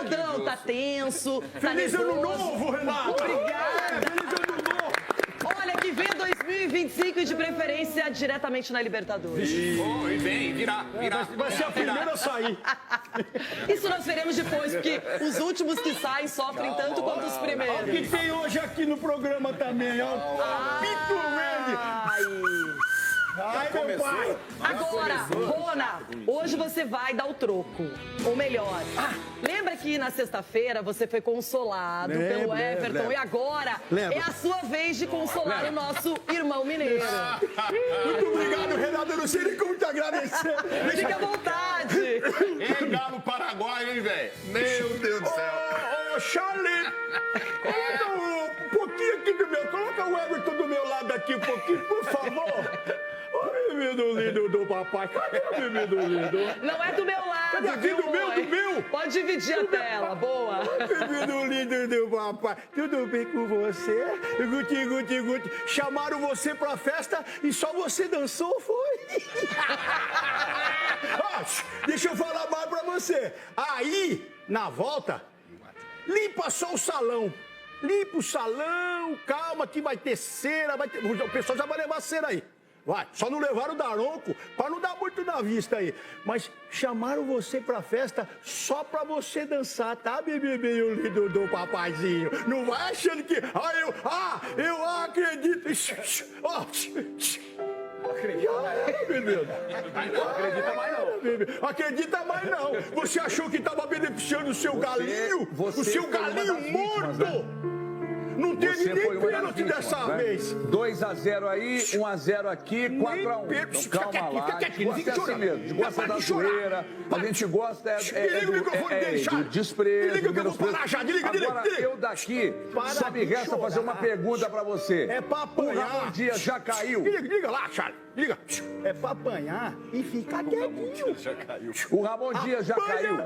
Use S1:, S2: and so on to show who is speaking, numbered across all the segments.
S1: Renatão, tá tenso.
S2: Feliz
S1: tá
S2: ano novo, Renato!
S1: Obrigada!
S2: Feliz ano novo!
S1: Olha, que vem 2025 e de preferência diretamente na Libertadores.
S3: E vem, virá.
S2: Vai ser a primeira a sair.
S1: Isso nós veremos depois, porque os últimos que saem sofrem tanto quanto os
S2: O que
S1: primeiros.
S2: tem hoje aqui no programa também, ó. Pito Verde! Ai, meu pai!
S1: Agora, Rona, hoje você vai dar o troco. Ou melhor, lembra que na sexta-feira você foi consolado pelo Everton
S2: lembro.
S1: e agora
S2: Lembro.
S1: é a sua vez de consolar o nosso irmão mineiro.
S2: Muito obrigado, Renato. Eu não sei nem como te agradecer.
S1: Fique à vontade.
S3: Hein, Galo Paraguai, hein, velho? Meu Deus do céu.
S2: Ô, Charlie, coloca um pouquinho aqui do meu... Coloca o Everton do meu lado aqui um pouquinho, por favor. Ô, bebido lindo do papai. Cadê o bebido lindo?
S1: Não é do meu lado,
S2: Cadê aqui?
S1: viu,
S2: Do meu,
S1: mãe?
S2: do meu?
S1: Pode dividir a tela, boa.
S2: Bebido lindo do papai. Tudo bem com você? Guti, guti, guti. Chamaram você pra festa e só você dançou, foi? Ó, deixa eu falar mais pra você. Aí, na volta, limpa só o salão. Limpa o salão, calma que vai ter cera, vai ter... O pessoal já vai levar cera aí. Vai, só não levaram o Daronco pra não dar muito na vista aí. Mas chamaram você pra festa só pra você dançar, tá, bebê lindo do papaizinho? Não vai achando que... eu acredito. Ó, Não acredita mais não. Acredita mais não. Você achou que tava beneficiando o seu galinho? O seu galinho morto? Não teve nem pênalti dessa vez.
S4: 2-0 aí, 1-0 aqui, 4-1. Então, calma lá. A gente gosta assim mesmo. A gente gosta da zoeira. A gente gosta do desprezo.
S2: Desliga que eu vou parar já.
S4: Agora, eu daqui, só me resta fazer uma pergunta pra você.
S2: É pra
S4: O Ramon
S2: apanhar.
S4: Dias já caiu?
S2: Liga lá, Charlie. Liga. É pra apanhar e ficar quietinho.
S4: O Ramon Dias já caiu?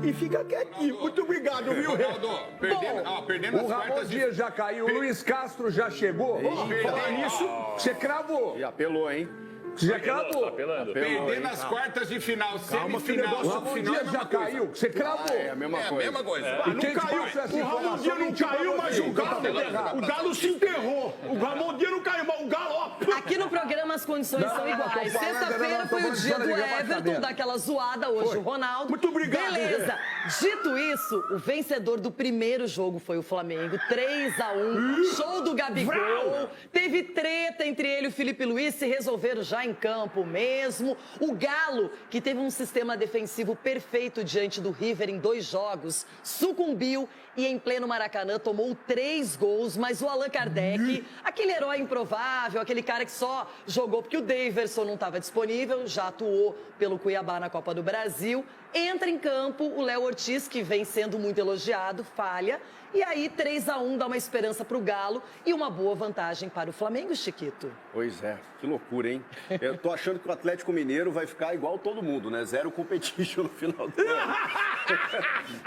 S2: E fica quietinho. Muito obrigado, viu, Rê?
S3: Ronaldo, perdendo
S4: O
S3: as
S4: Ramon
S3: quartas de...
S4: Dias já caiu. O Luiz Castro já chegou?
S2: Falar nisso,
S4: Você cravou.
S3: E apelou, hein?
S4: Você já cravou.
S3: Perdendo as quartas de final, semifinal,
S4: O Ramon
S3: subfinal,
S4: Dias já caiu. Você cravou.
S3: É a mesma coisa.
S4: E
S2: não
S4: quem te
S2: caiu.
S4: passou essa
S2: O Ramon
S4: informação
S2: Dias não
S4: mentiu pra
S2: caiu, mas
S4: você.
S2: o Galo,
S4: Então tá errado.
S2: o Galo se enterrou. O Ramon Dias não caiu, mas o Galo, ó.
S1: Aqui no programa as condições são iguais.
S4: tô falando,
S1: Sexta-feira
S4: não,
S1: foi
S4: tô
S1: o dia
S4: falando
S1: do
S4: de
S1: Everton,
S4: rebaixamento.
S1: daquela zoada, hoje o Ronaldo.
S2: Muito obrigado,
S1: Beleza. Dito isso, o vencedor do primeiro jogo foi o Flamengo, 3-1. Show do Gabigol. Teve treta entre ele e o Felipe Luiz, se resolveram já em campo mesmo. O Galo, que teve um sistema defensivo perfeito diante do River em 2 jogos, sucumbiu e em pleno Maracanã tomou 3 gols, mas o Allan Kardec, aquele herói improvável, aquele cara que só jogou porque o Daverson não estava disponível, já atuou pelo Cuiabá na Copa do Brasil, entra em campo, o Léo Ortiz, que vem sendo muito elogiado, falha, e aí 3-1 dá uma esperança para o Galo e uma boa vantagem para o Flamengo, Chiquito.
S5: Pois é, que loucura, hein? Eu tô achando que o Atlético Mineiro vai ficar igual todo mundo, né? Zero competition no final do ano.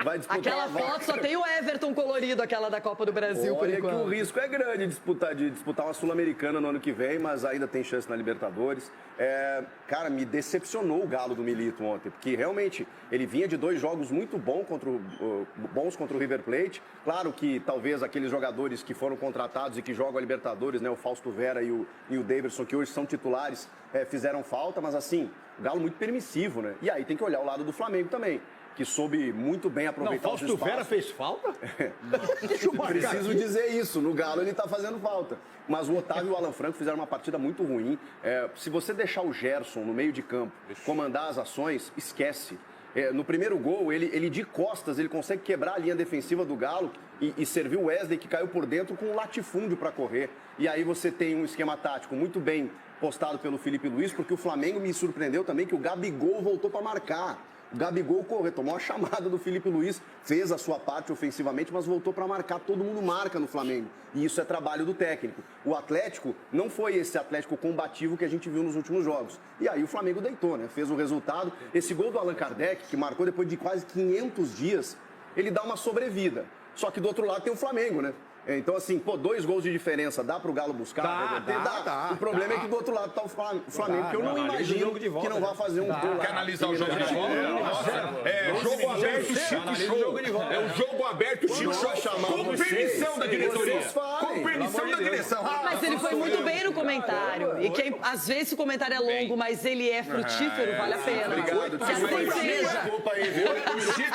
S5: Vai disputar
S1: Aquela
S5: uma vaga.
S1: foto só tem o Everton colorido, aquela da Copa do Brasil, por
S5: Olha que
S1: enquanto.
S5: o risco é grande de disputar uma Sul-Americana no ano que vem, mas ainda tem chance na Libertadores. Cara, me decepcionou o Galo do Milito ontem, porque realmente ele vinha de 2 jogos muito bons contra o River Plate. Claro que talvez aqueles jogadores que foram contratados e que jogam a Libertadores, né, o Fausto Vera e o Daverson, que hoje são titulares, fizeram falta, mas assim, o Galo muito permissivo, né? E aí tem que olhar o lado do Flamengo também, que soube muito bem aproveitar os
S2: Fausto
S5: espaços.
S2: Vera fez falta?
S5: Deixa eu preciso dizer isso, no Galo ele tá fazendo falta. Mas o Otávio e o Alan Franco fizeram uma partida muito ruim. Se você deixar o Gerson no meio de campo comandar as ações, esquece. No primeiro gol, ele de costas, ele consegue quebrar a linha defensiva do Galo e serviu o Wesley, que caiu por dentro com um latifúndio para correr. E aí você tem um esquema tático muito bem postado pelo Felipe Luiz, porque o Flamengo me surpreendeu também que o Gabigol voltou para marcar. O Gabigol correu, tomou a chamada do Felipe Luiz, fez a sua parte ofensivamente, mas voltou para marcar. Todo mundo marca no Flamengo. E isso é trabalho do técnico. O Atlético não foi esse Atlético combativo que a gente viu nos últimos jogos. E aí o Flamengo deitou, né? Fez o resultado. Esse gol do Allan Kardec, que marcou depois de quase 500 dias, ele dá uma sobrevida. Só que do outro lado tem o Flamengo, né? Então, assim, pô, 2 gols de diferença, dá pro Galo buscar?
S2: Dá.
S5: O problema é que do outro lado tá o Flamengo, que eu não imagino que não vai fazer um gol.
S3: Quer analisar o jogo de volta? É jogo aberto, Chico Show. É o jogo aberto, Chico Show. Com permissão da diretoria. Com permissão da direção.
S1: Mas ele foi muito bem no comentário. E que às vezes o comentário é longo, mas ele é frutífero, vale a pena.
S5: Obrigado,
S1: Que assim seja.
S5: Desculpa aí, viu?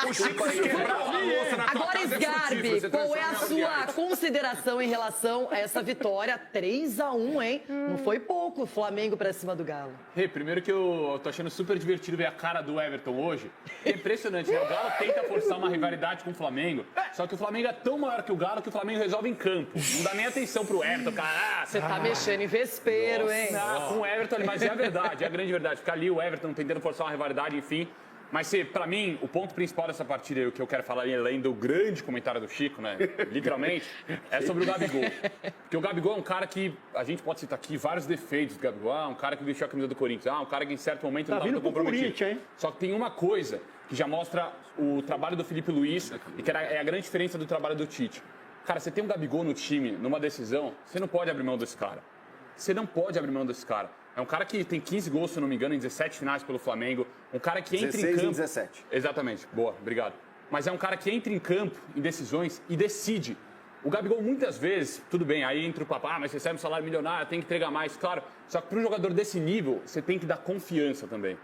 S3: O Chico se quebrar uma louça na tua
S1: Agora,
S3: casa é
S1: Sgarbi,
S3: frutífero.
S1: qual é a sua consideração em relação a essa vitória 3-1, hein? Não foi pouco o Flamengo pra cima do Galo.
S6: Primeiro que eu tô achando super divertido ver a cara do Everton hoje. É impressionante, né? O Galo tenta forçar uma rivalidade com o Flamengo, só que o Flamengo é tão maior que o Galo que o Flamengo resolve em campo. Não dá nem atenção pro Everton, cara.
S1: Você tá mexendo em vespeiro, hein?
S6: Com o Everton ali, mas é a verdade, é a grande verdade. Ficar ali o Everton tentando forçar uma rivalidade, enfim. Mas, pra mim, o ponto principal dessa partida, e o que eu quero falar além do grande comentário do Chico, né, literalmente, é sobre o Gabigol. Porque o Gabigol é um cara que, a gente pode citar aqui vários defeitos do Gabigol. Um cara que vestiu a camisa do Corinthians, um cara que em certo momento não estava muito comprometido. Só que tem uma coisa que já mostra o trabalho do Felipe Luiz e que é a grande diferença do trabalho do Tite. Cara, você tem um Gabigol no time, numa decisão, você não pode abrir mão desse cara. Você não pode abrir mão desse cara. É um cara que tem 15 gols, se não me engano, em 17 finais pelo Flamengo. Um cara que entra em campo...
S5: 17.
S6: Exatamente. Boa, obrigado. Mas é um cara que entra em campo, em decisões, e decide. O Gabigol, muitas vezes, tudo bem, aí entra o papo, mas recebe um salário milionário, tem que entregar mais, claro. Só que para um jogador desse nível, você tem que dar confiança também.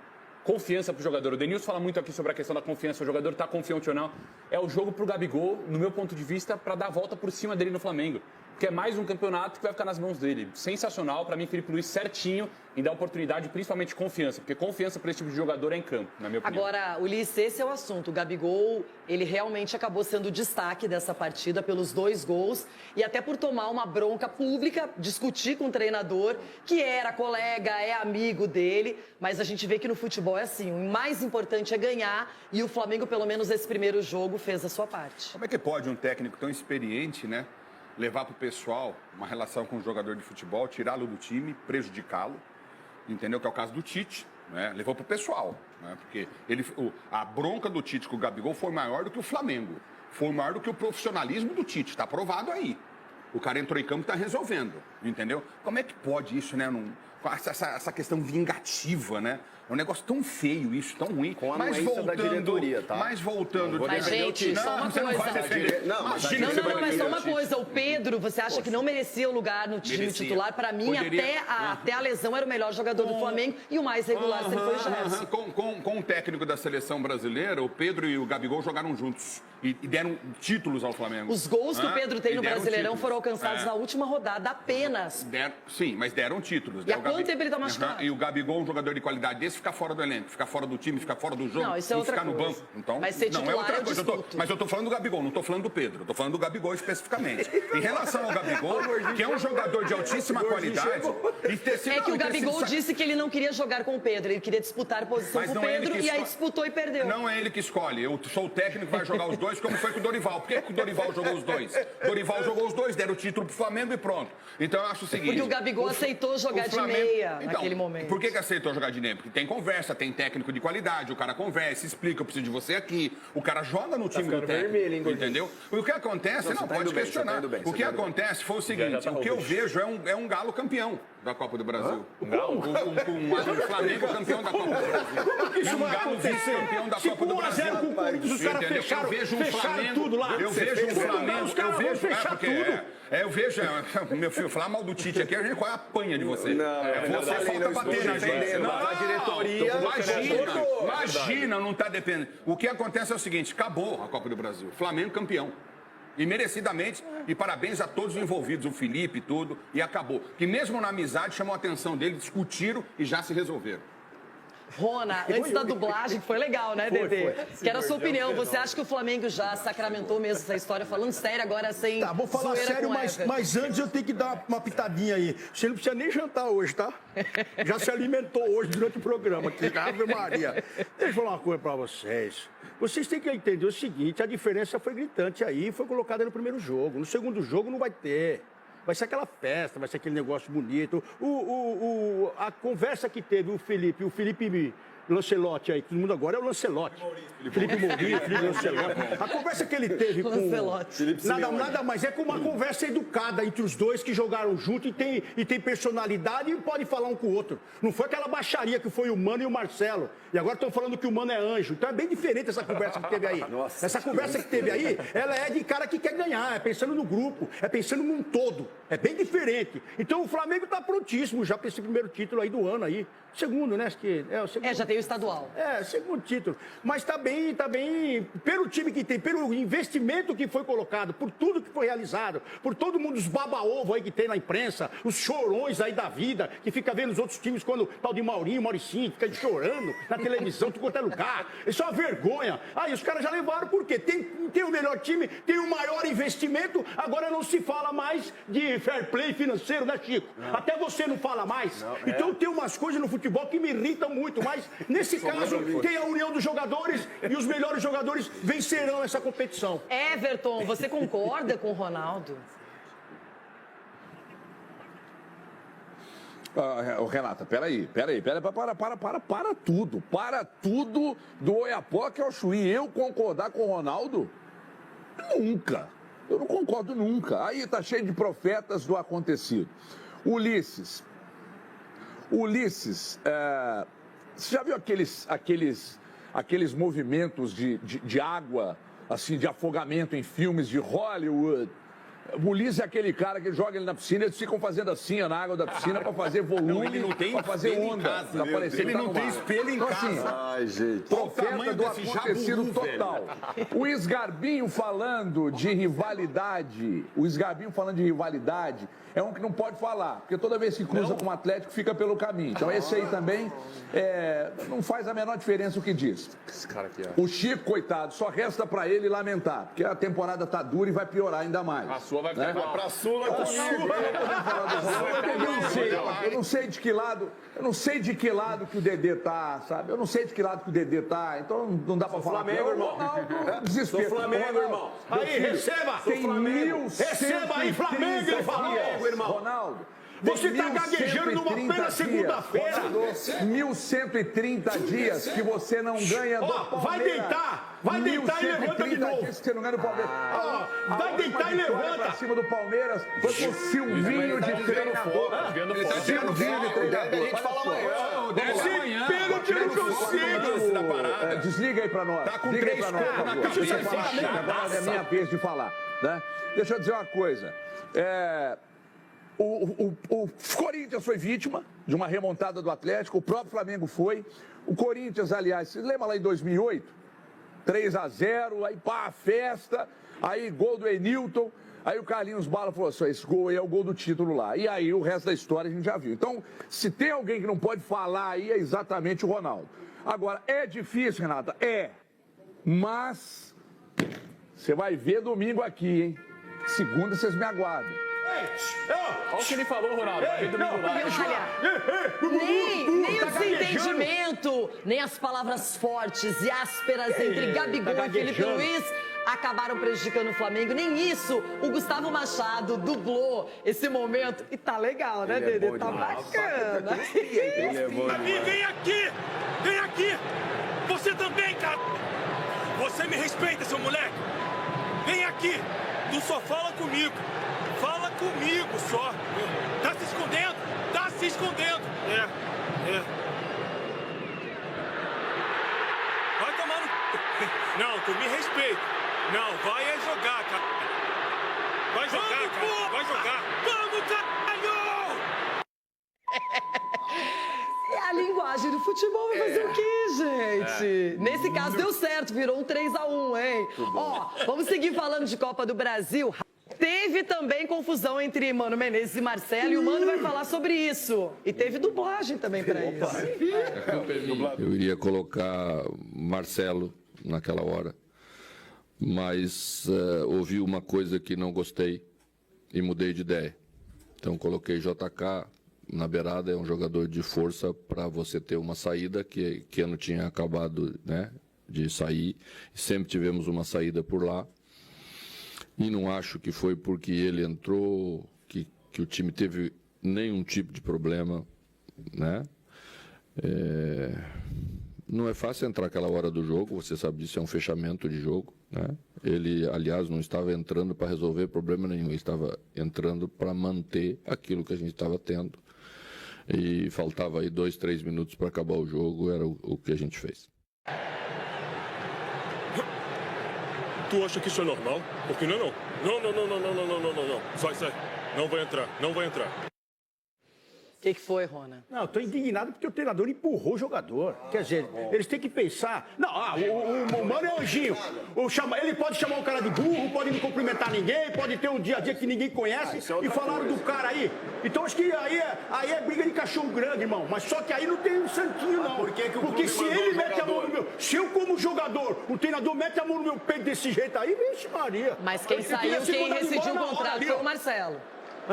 S6: Confiança pro jogador. O Denilson fala muito aqui sobre a questão da confiança. O jogador tá confiante ou não. É o jogo pro Gabigol, no meu ponto de vista, para dar a volta por cima dele no Flamengo. Porque é mais um campeonato que vai ficar nas mãos dele. Sensacional, para mim, Felipe Luiz certinho em dar oportunidade, principalmente confiança. Porque confiança para esse tipo de jogador é em campo, na minha opinião.
S1: Agora, Ulisses, esse é o assunto. O Gabigol, ele realmente acabou sendo o destaque dessa partida pelos 2 gols e até por tomar uma bronca pública, discutir com o treinador, que era colega, é amigo dele, mas a gente vê que no futebol é assim, o mais importante é ganhar e o Flamengo, pelo menos nesse primeiro jogo, fez a sua parte.
S3: Como é que pode um técnico tão experiente, né, levar para o pessoal uma relação com um jogador de futebol, tirá-lo do time, prejudicá-lo, entendeu? Que é o caso do Tite, né? Levou para o pessoal, né? Porque a bronca do Tite com o Gabigol foi maior do que o Flamengo, foi maior do que o profissionalismo do Tite, está provado aí. O cara entrou em campo e está resolvendo, entendeu? Como é que pode isso, né? Essa questão vingativa, né? É um negócio tão feio isso, tão ruim.
S5: Com a anuência da diretoria, tá?
S3: Mas voltando...
S1: Mas, gente, só uma coisa. Mas só uma coisa. O Pedro, você acha que não merecia o lugar no time titular? Para mim, até a lesão, era o melhor jogador do Flamengo e o mais regular sempre foi o Gerson.
S3: Com o técnico da seleção brasileira, o Pedro e o Gabigol jogaram juntos e deram títulos ao Flamengo.
S1: Os gols que o Pedro tem no Brasileirão foram alcançados na última rodada apenas.
S3: Sim, mas deram títulos.
S1: E há quanto tempo ele tá machucado?
S3: E o Gabigol, um jogador de qualidade desse, fica fora do elenco, fica fora do time, fica fora do jogo,
S1: não, isso é outra
S3: ficar
S1: coisa.
S3: no banco. Então,
S1: mas ser titular,
S3: não é outra coisa.
S1: discuto.
S3: Mas eu tô falando do Gabigol, não tô falando do Pedro. Eu tô falando do Gabigol especificamente. Em relação ao Gabigol, que é um jogador de altíssima qualidade...
S1: É que o Gabigol disse que ele não queria jogar com o Pedro, ele queria disputar posição com o Pedro e aí disputou e perdeu.
S3: Não é ele que escolhe. Eu sou o técnico que vai jogar os dois, como foi com o Dorival. Por que o Dorival jogou os dois? Dorival jogou os dois, deram o título pro Flamengo e pronto. Então eu acho o seguinte...
S1: Porque o Gabigol aceitou jogar de meia naquele momento.
S3: Por que aceitou jogar de meia? Porque tem conversa, tem técnico de qualidade, o cara conversa, explica, eu preciso de você aqui. O cara joga no time do técnico, entendeu? O que acontece, não pode questionar. O que acontece foi o seguinte, o que eu vejo é um Galo campeão da Copa do Brasil. Um Galo? Um Flamengo campeão da Copa do Brasil.
S2: Isso vai acontecer.
S3: Campeão da Copa do Brasil.
S2: Com o Corinthians, os caras fecharam tudo lá.
S3: Eu vejo um Flamengo, eu vejo, meu filho, falar mal do Tite aqui, a gente quase apanha de você. Você falta bater na gente.
S5: A diretoria...
S3: Imagina, não tá dependendo. O que acontece é o seguinte, acabou a Copa do Brasil. Flamengo campeão. E merecidamente, e parabéns a todos os envolvidos, o Felipe e tudo, e acabou. Que mesmo na amizade chamou a atenção dele, discutiram e já se resolveram.
S1: Rona, antes da dublagem, foi legal, né, Dedê? Quero a sua opinião. Você acha que o Flamengo já sacramentou mesmo essa história? Falando sério agora, sem
S2: Tá, vou falar sério, mas antes eu tenho que dar uma pitadinha aí. Você não precisa nem jantar hoje, tá? Já se alimentou hoje durante o programa aqui. Ave Maria. Deixa eu falar uma coisa pra vocês. Vocês têm que entender o seguinte, a diferença foi gritante aí, foi colocada no primeiro jogo. No segundo jogo não vai ter. Vai ser aquela festa, vai ser aquele negócio bonito. A conversa que teve o Felipe Lancelotti aí, todo mundo agora é o Lancelotti. Felipe Maurício, Felipe Lancelotti. A conversa que ele teve com... Nada mais é como uma conversa educada entre os dois que jogaram junto e tem personalidade e pode falar um com o outro. Não foi aquela baixaria que foi o Mano e o Marcelo. E agora estão falando que o Mano é anjo. Então é bem diferente essa conversa que teve aí. Essa conversa que teve aí, ela é de cara que quer ganhar, é pensando no grupo, é pensando num todo. É bem diferente. Então o Flamengo está prontíssimo já para esse primeiro título aí do ano aí. Segundo, né? Acho que é o segundo.
S1: Já tem o estadual.
S2: Segundo título. Mas tá bem, pelo time que tem, pelo investimento que foi colocado, por tudo que foi realizado, por todo mundo, os baba-ovo aí que tem na imprensa, os chorões aí da vida, que fica vendo os outros times quando tal de Maurinho, Mauricinho, fica chorando na televisão, tudo quanto é lugar. Isso é uma vergonha. Aí os caras já levaram, por quê? Tem o melhor time, tem o maior investimento, agora não se fala mais de fair play financeiro, né, Chico? Até você não fala mais. Então tem umas coisas no futebol que me irritam muito, mas nesse caso tem a união dos jogadores e os melhores jogadores vencerão essa competição.
S1: Everton, você concorda com o Ronaldo?
S4: Renata, peraí, para tudo do Oiapoque ao Chuí. Eu concordar com o Ronaldo? Nunca. Eu não concordo nunca. Aí tá cheio de profetas do acontecido. Ulisses, você já viu aqueles movimentos de água, assim, de afogamento em filmes de Hollywood? O Ulisses é aquele cara que joga ele na piscina, eles ficam fazendo assim na água da piscina para fazer volume, para fazer onda.
S3: Ele não tem espelho em casa.
S4: Ai, gente. Profeta do acontecido total. O Esgarbinho falando de rivalidade, é um que não pode falar, porque toda vez que cruza com o Atlético fica pelo caminho. Então esse aí também não faz a menor diferença o que diz.
S6: Esse cara aqui,
S4: O Chico, coitado, só resta para ele lamentar, porque a temporada tá dura e vai piorar ainda mais.
S6: A sua vai ficar mal.
S5: Pra Sula,
S4: eu não sei de que lado que o Dedê tá, sabe? Eu não sei de que lado que o Dedê tá, então não dá pra falar.
S5: Flamengo, irmão.
S4: Desespero.
S5: Sou Flamengo, irmão.
S2: Aí, receba! Receba aí, Flamengo, ele falou, irmão.
S4: Ronaldo.
S2: Você tá gaguejando numa plena segunda-feira.
S4: 1.130 dias que você não ganha do Palmeiras.
S2: Vai deitar e levanta de novo.
S4: Dias que você não ganha do Palmeiras.
S2: Vai deitar e levanta.
S4: Pra cima do Palmeiras, foi com o Silvinho de treinador. Silvinho de treinador.
S5: A gente fala amanhã.
S2: Pênalti no conselho.
S4: Desliga aí pra nós.
S3: Tá com 3 pontos na cabeça.
S4: Agora é minha vez de falar, né? Deixa eu dizer uma coisa. O Corinthians foi vítima de uma remontada do Atlético, o próprio Flamengo foi. O Corinthians, aliás, você lembra lá em 2008? 3-0, aí pá, festa, aí gol do Enilton, aí o Carlinhos Bala falou assim, esse gol aí é o gol do título lá. E aí o resto da história a gente já viu. Então, se tem alguém que não pode falar aí, é exatamente o Ronaldo. Agora, é difícil, Renata? Mas você vai ver domingo aqui, hein? Segunda vocês me aguardem.
S6: Olha o que ele falou, Ronaldo.
S1: Nem o desentendimento, nem as palavras fortes e ásperas entre Gabigol e Felipe Luiz acabaram prejudicando o Flamengo. Nem isso o Gustavo Machado dublou esse momento. E tá legal, né, Dedê? Tá bacana.
S7: Davi, vem aqui! Vem aqui! Você também, cara! Você me respeita, seu moleque! Vem aqui! Tu só fala comigo! Fala comigo só! Tá se escondendo? Tá se escondendo! Vai tomar no... Não, tu me respeita! Não, vai é jogar, cara! Vai jogar, cara! Vai jogar! Vamos, caralho!
S1: É a linguagem do futebol, vai fazer o quê, gente? Nesse caso deu certo, virou um 3-1, hein? Ó, vamos seguir falando de Copa do Brasil. Teve também confusão entre Mano Menezes e Marcelo, e o Mano vai falar sobre isso. E teve dublagem também pra isso.
S8: Eu iria colocar Marcelo naquela hora, mas ouvi uma coisa que não gostei e mudei de ideia. Então coloquei JK na beirada, é um jogador de força para você ter uma saída, que ano tinha acabado, né, de sair, sempre tivemos uma saída por lá. E não acho que foi porque ele entrou, que o time teve nenhum tipo de problema, né? Não é fácil entrar aquela hora do jogo, você sabe disso, é um fechamento de jogo, né? Ele, aliás, não estava entrando para resolver problema nenhum, ele estava entrando para manter aquilo que a gente estava tendo. E faltava aí 2, 3 minutos para acabar o jogo, era o que a gente fez.
S7: Tu acha que isso é normal? Porque não. Não. Sai. Não vai entrar.
S1: O que foi, Rona?
S2: Não, eu tô indignado porque o treinador empurrou o jogador. Quer dizer, eles têm que pensar... Não, o Mano é anjinho. Ele pode chamar o cara de burro, pode não cumprimentar ninguém, pode ter um dia a dia que ninguém conhece. E falaram do cara aí. Então acho que aí é briga de cachorro grande, irmão. Mas só que aí não tem um santinho, não. Porque se ele mete a mão no meu... Se eu, como jogador, o treinador mete a mão no meu peito desse jeito aí, vixe Maria.
S1: Mas quem saiu, quem rescindiu o contrato foi o Marcelo.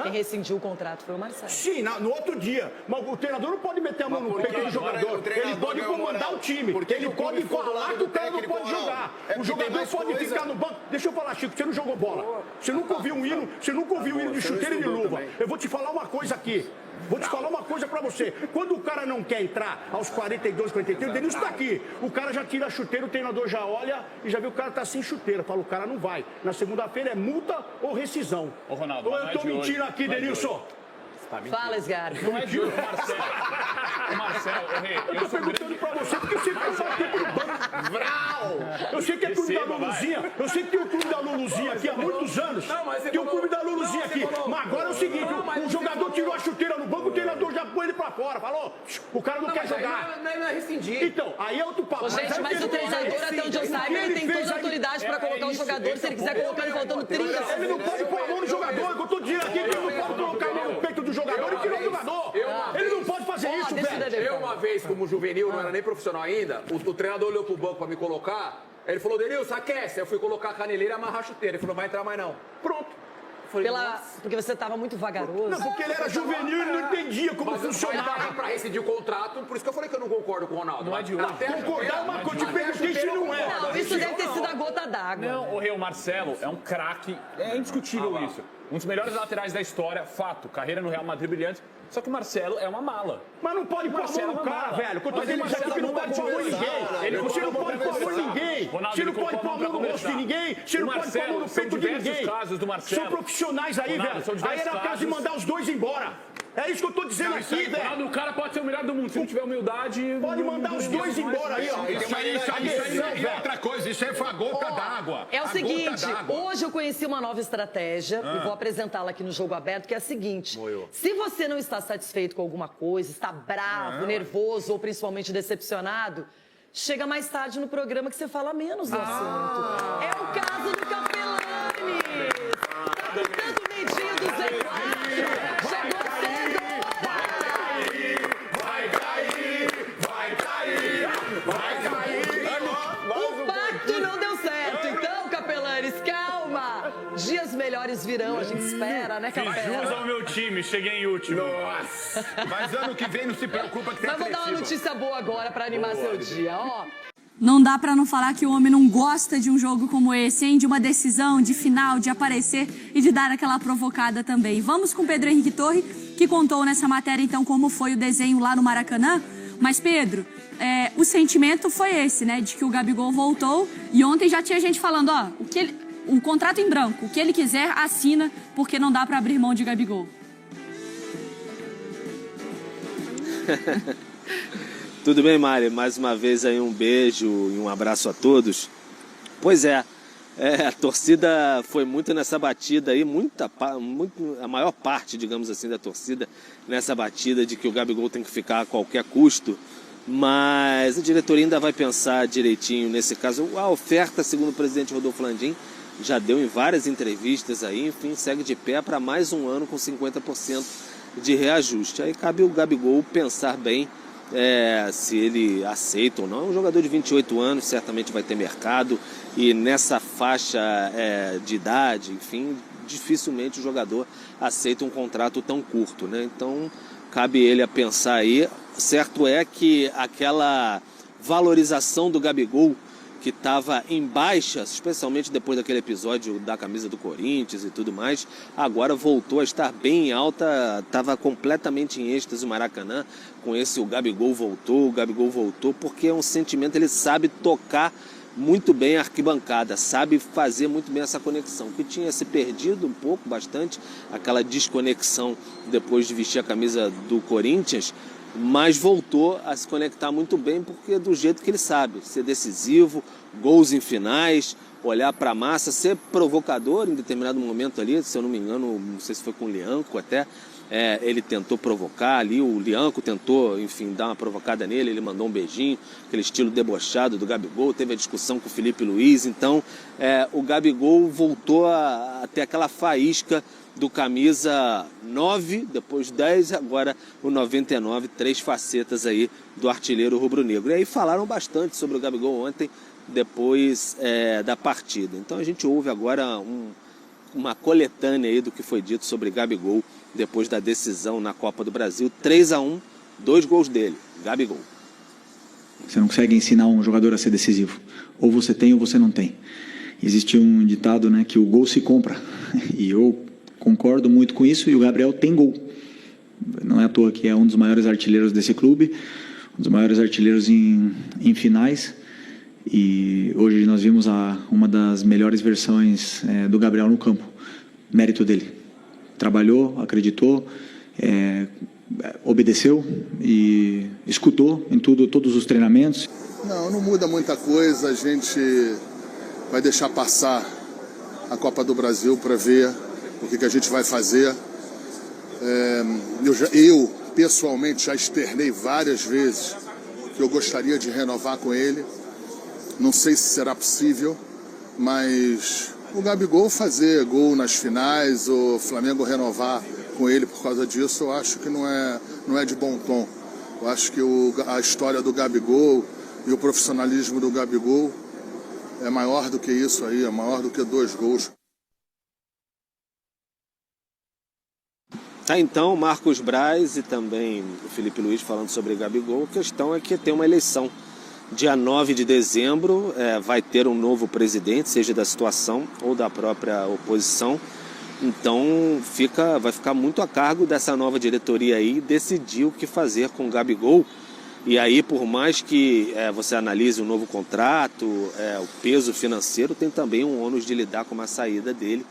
S1: Quem rescindiu o contrato foi o Marcelo.
S2: Sim, no outro dia. Mas o treinador não pode meter a mão no peito do jogador. Ele pode comandar o time. Ele pode falar que o cara não pode jogar. O jogador pode ficar no banco. Deixa eu falar, Chico, você não jogou bola. Você nunca ouviu um hino de chuteira e de luva. Eu vou te falar uma coisa aqui. Vou te falar uma coisa pra você. Quando o cara não quer entrar aos 42, 43, o Denilson tá aqui. O cara já tira a chuteira, o treinador já olha e já vê o cara tá sem chuteira. Fala, o cara não vai. Na segunda-feira é multa ou rescisão.
S6: Ô, Ronaldo,
S2: ou eu tô mentindo aqui, Denilson?
S1: Fala, Sgar.
S6: Não é de hoje, Marcelo.
S2: Eu tô perguntando pra você porque você faz o tempo no banco. Eu sei que é clube da Luluzinha. Eu sei que tem o clube da Luluzinha aqui há muitos anos. Tem o clube da Luluzinha aqui. Mas agora é o seguinte, o jogador tirou a chuteira no banco, o treinador já põe ele pra fora. Falou, o cara não quer jogar.
S9: Não é rescindir.
S2: Então, aí é outro papo.
S1: Gente, mas o treinador, até onde eu saiba, ele tem toda a autoridade pra colocar o jogador. Se ele quiser colocar ele faltando 30 segundos.
S2: Ele não pode pôr a mão no jogador. Eu tô dizendo aqui que ele não pode colocar a mão no peito do jogador e tirar o jogador. Ele não pode fazer isso, velho.
S9: Eu, uma vez, como juvenil, não era nem profissional ainda, o treinador olhou pro banco pra me colocar, ele falou, Denilson, aquece. Eu fui colocar a caneleira e amarrar a chuteira. Ele falou, não vai entrar mais não.
S2: Pronto.
S1: Porque você estava muito vagaroso.
S2: Não, porque ele era juvenil e não entendia como funcionava.
S9: Para rescindir o contrato, por isso que eu falei que eu não concordo com o Ronaldo.
S6: Não é de hoje.
S2: Concordar é uma coisa, te perguntei se não é.
S1: Não, isso deve ter sido a gota d'água.
S6: Não, o Marcelo é um craque, é indiscutível isso. Um dos melhores laterais da história, fato. Carreira no Real Madrid brilhante. Só que o Marcelo é uma mala.
S2: Mas não pode pôr a mão no cara, velho. Quando eu tô dizendo isso aqui, não pode pôr a mão em ninguém. Você não pode pôr a mão em ninguém. Você não pode pôr a mão no rosto de ninguém. Você não pode pôr a mão no peito de ninguém. São profissionais aí, velho. Aí era caso de mandar os dois embora. É isso que eu tô dizendo aqui, velho.
S6: O cara pode ser o melhor do mundo. Se não tiver humildade...
S2: Pode mandar os dois embora aí, ó.
S3: Isso aí é outra coisa. Isso é a gota d'água.
S1: É o seguinte, hoje eu conheci uma nova estratégia e vou apresentá-la aqui no Jogo Aberto, que é a seguinte. Se você não está satisfeito com alguma coisa, está bravo, nervoso ou principalmente decepcionado, chega mais tarde no programa que você fala menos do assunto. É o caso do Capelani. Tá pintando o medinho do Z4. Chegou cedo. O pacto não deu certo. Então, Capelanes, calma. Dias melhores virão, a gente espera, né,
S6: Fiz jus ao meu time, cheguei em último.
S3: Nossa! Mas ano que vem não se preocupa que tem
S1: Mas vou dar uma notícia boa agora pra animar seu dia, ó.
S10: Não dá pra não falar que o homem não gosta de um jogo como esse, hein? De uma decisão, de final, de aparecer e de dar aquela provocada também. Vamos com o Pedro Henrique Torre, que contou nessa matéria, então, como foi o desenho lá no Maracanã. Mas, Pedro, o sentimento foi esse, né? De que o Gabigol voltou e ontem já tinha gente falando, ó, um contrato em branco, o que ele quiser, assina, porque não dá pra abrir mão de Gabigol.
S11: Tudo bem, Mari? Mais uma vez aí um beijo e um abraço a todos. Pois é, a torcida foi muito nessa batida aí, a maior parte, digamos assim, da torcida nessa batida de que o Gabigol tem que ficar a qualquer custo. Mas a diretoria ainda vai pensar direitinho nesse caso. A oferta, segundo o presidente Rodolfo Landim, já deu em várias entrevistas aí, enfim, segue de pé para mais um ano com 50% de reajuste. Aí cabe o Gabigol pensar bem se ele aceita ou não. É um jogador de 28 anos, certamente vai ter mercado e nessa faixa de idade, enfim, dificilmente o jogador aceita um contrato tão curto, né? Então cabe ele a pensar aí. Certo é que aquela valorização do Gabigol que estava em baixa, especialmente depois daquele episódio da camisa do Corinthians e tudo mais, agora voltou a estar bem alta, estava completamente em êxtase o Maracanã. Com esse o Gabigol voltou, porque é um sentimento, ele sabe tocar muito bem a arquibancada, sabe fazer muito bem essa conexão, que tinha se perdido um pouco, bastante, aquela desconexão depois de vestir a camisa do Corinthians, mas voltou a se conectar muito bem, porque é do jeito que ele sabe, ser decisivo, gols em finais, olhar para a massa, ser provocador em determinado momento ali, se eu não me engano, não sei se foi com o Lianco até, ele tentou provocar ali, o Lianco tentou, enfim, dar uma provocada nele, ele mandou um beijinho, aquele estilo debochado do Gabigol, teve a discussão com o Felipe Luiz, então o Gabigol voltou a ter aquela faísca do camisa 9, depois 10, agora o 99, 3 facetas aí do artilheiro rubro-negro. E aí falaram bastante sobre o Gabigol ontem, depois da partida. Então a gente ouve agora uma coletânea aí do que foi dito sobre Gabigol depois da decisão na Copa do Brasil. 3-1, 2 gols dele, Gabigol.
S12: Você não consegue ensinar um jogador a ser decisivo. Ou você tem ou você não tem. Existe um ditado, né, que o gol se compra. E eu concordo muito com isso, e o Gabriel tem gol. Não é à toa que é um dos maiores artilheiros desse clube, um dos maiores artilheiros em finais. E hoje nós vimos uma das melhores versões do Gabriel no campo. Mérito dele. Trabalhou, acreditou, obedeceu e escutou em todos os treinamentos.
S13: Não muda muita coisa, a gente vai deixar passar a Copa do Brasil para ver o que a gente vai fazer. Eu, pessoalmente, já externei várias vezes que eu gostaria de renovar com ele. Não sei se será possível, mas o Gabigol fazer gol nas finais, o Flamengo renovar com ele por causa disso, eu acho que não é de bom tom. Eu acho que a história do Gabigol e o profissionalismo do Gabigol é maior do que isso aí, é maior do que 2 gols.
S11: Tá, então, Marcos Braz e também o Felipe Luiz falando sobre Gabigol. A questão é que tem uma eleição. Dia 9 de dezembro vai ter um novo presidente, seja da situação ou da própria oposição. Então vai ficar muito a cargo dessa nova diretoria aí decidir o que fazer com o Gabigol. E aí, por mais que você analise o novo contrato, o peso financeiro, tem também um ônus de lidar com uma saída dele.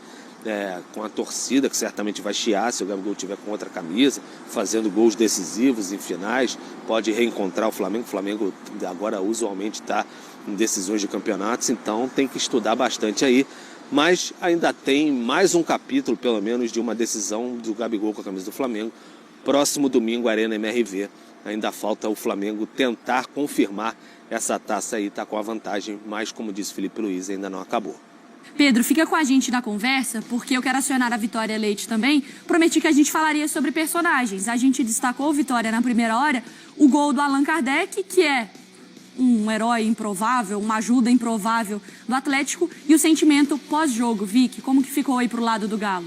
S11: Com a torcida, que certamente vai chiar se o Gabigol tiver com outra camisa, fazendo gols decisivos em finais, pode reencontrar o Flamengo. O Flamengo agora usualmente está em decisões de campeonatos, então tem que estudar bastante aí. Mas ainda tem mais um capítulo, pelo menos, de uma decisão do Gabigol com a camisa do Flamengo. Próximo domingo, Arena MRV. Ainda falta o Flamengo tentar confirmar essa taça aí, está com a vantagem, mas como disse Felipe Luiz, ainda não acabou.
S10: Pedro, fica com a gente na conversa, porque eu quero acionar a Vitória Leite também. Prometi que a gente falaria sobre personagens. A gente destacou, Vitória, na primeira hora, o gol do Allan Kardec, que é um herói improvável, uma ajuda improvável do Atlético, e o sentimento pós-jogo. Vicky, como que ficou aí pro lado do Galo?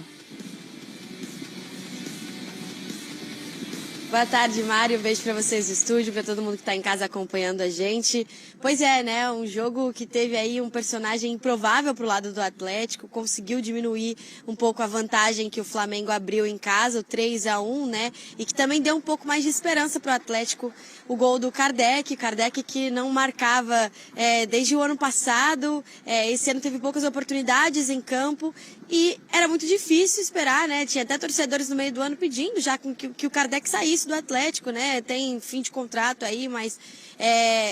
S14: Boa tarde, Mário. Beijo para vocês do estúdio, para todo mundo que está em casa acompanhando a gente. Pois é, né? Um jogo que teve aí um personagem improvável pro lado do Atlético, conseguiu diminuir um pouco a vantagem que o Flamengo abriu em casa, o 3-1, né? E que também deu um pouco mais de esperança pro Atlético, o gol do Kardec que não marcava desde o ano passado. Esse ano teve poucas oportunidades em campo e era muito difícil esperar, né? Tinha até torcedores no meio do ano pedindo já que o Kardec saísse do Atlético, né? Tem fim de contrato aí, mas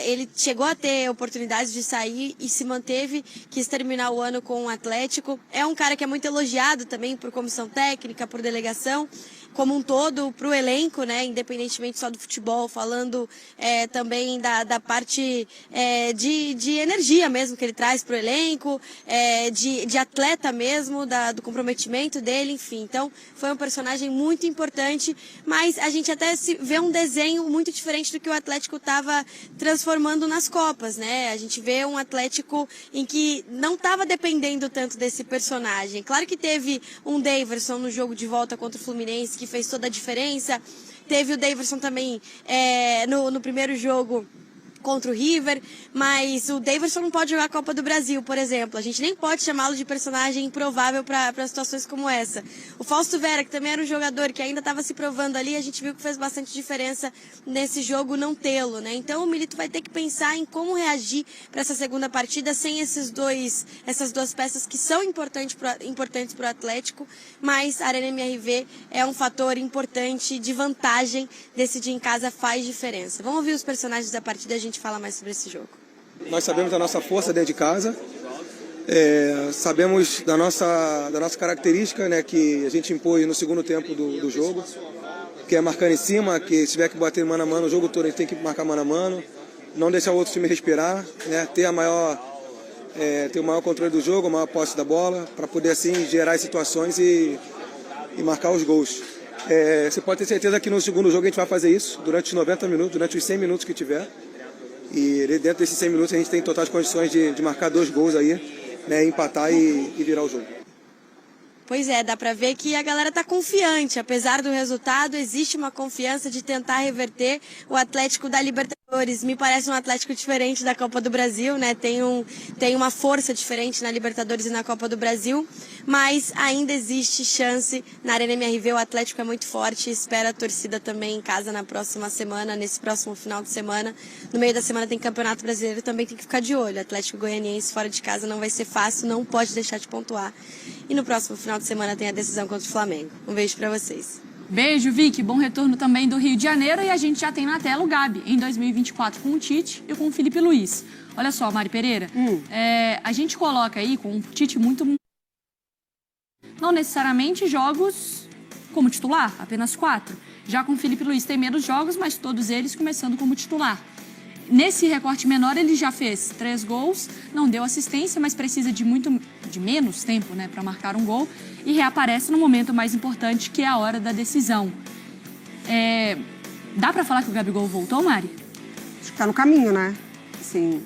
S14: ele chegou a ter oportunidades de sair e se manteve, quis terminar o ano com o Atlético. É um cara que é muito elogiado também por comissão técnica, por delegação, como um todo, para o elenco, né? Independentemente só do futebol, falando também da parte de energia mesmo que ele traz para o elenco, de atleta mesmo, do comprometimento dele, enfim. Então, foi um personagem muito importante, mas a gente até vê um desenho muito diferente do que o Atlético estava transformando nas Copas, né? A gente vê um Atlético em que não estava dependendo tanto desse personagem. Claro que teve um Daverson no jogo de volta contra o Fluminense, que fez toda a diferença. Teve o Daverson também no primeiro jogo contra o River, mas o Daverson não pode jogar a Copa do Brasil, por exemplo. A gente nem pode chamá-lo de personagem improvável para situações como essa. O Fausto Vera, que também era um jogador que ainda estava se provando ali, a gente viu que fez bastante diferença nesse jogo não tê-lo, né? Então o Milito vai ter que pensar em como reagir para essa segunda partida sem essas duas peças que são importantes para o Atlético, mas a Arena MRV é um fator importante de vantagem, decidir em casa faz diferença. Vamos ouvir os personagens da partida e a gente fala mais sobre esse jogo.
S15: Nós sabemos da nossa força dentro de casa, sabemos da nossa característica, né, que a gente impôs no segundo tempo do jogo, que é marcando em cima, que se tiver que bater mano a mano o jogo todo, a gente tem que marcar mano a mano, não deixar o outro time respirar, né, ter o maior controle do jogo, a maior posse da bola, para poder assim gerar situações e marcar os gols. Você pode ter certeza que no segundo jogo a gente vai fazer isso, durante os 90 minutos, durante os 100 minutos que tiver. E dentro desses 100 minutos a gente tem totais condições de marcar 2 gols aí, né, empatar e virar o jogo.
S14: Pois é, dá pra ver que a galera tá confiante. Apesar do resultado, existe uma confiança de tentar reverter o Atlético da Libertadores. Me parece um Atlético diferente da Copa do Brasil, né? Tem uma força diferente na Libertadores e na Copa do Brasil, mas ainda existe chance na Arena MRV. O Atlético é muito forte e espera a torcida também em casa na próxima semana, nesse próximo final de semana. No meio da semana tem Campeonato Brasileiro, também tem que ficar de olho. Atlético Goianiense fora de casa não vai ser fácil, não pode deixar de pontuar. E no próximo final de semana tem a decisão contra o Flamengo. Um beijo pra vocês.
S10: Beijo, Vicky. Bom retorno também do Rio de Janeiro. E a gente já tem na tela o Gabi em 2024 com o Tite e com o Felipe Luiz. Olha só, Mari Pereira. A gente coloca aí com o Tite muito... Não necessariamente jogos como titular, apenas 4. Já com o Felipe Luiz tem menos jogos, mas todos eles começando como titular. Nesse recorte menor, ele já fez 3 gols, não deu assistência, mas precisa de menos tempo, né, para marcar um gol e reaparece no momento mais importante, que é a hora da decisão. Dá para falar que o Gabigol voltou, Mari?
S16: Acho que tá no caminho, né? Assim,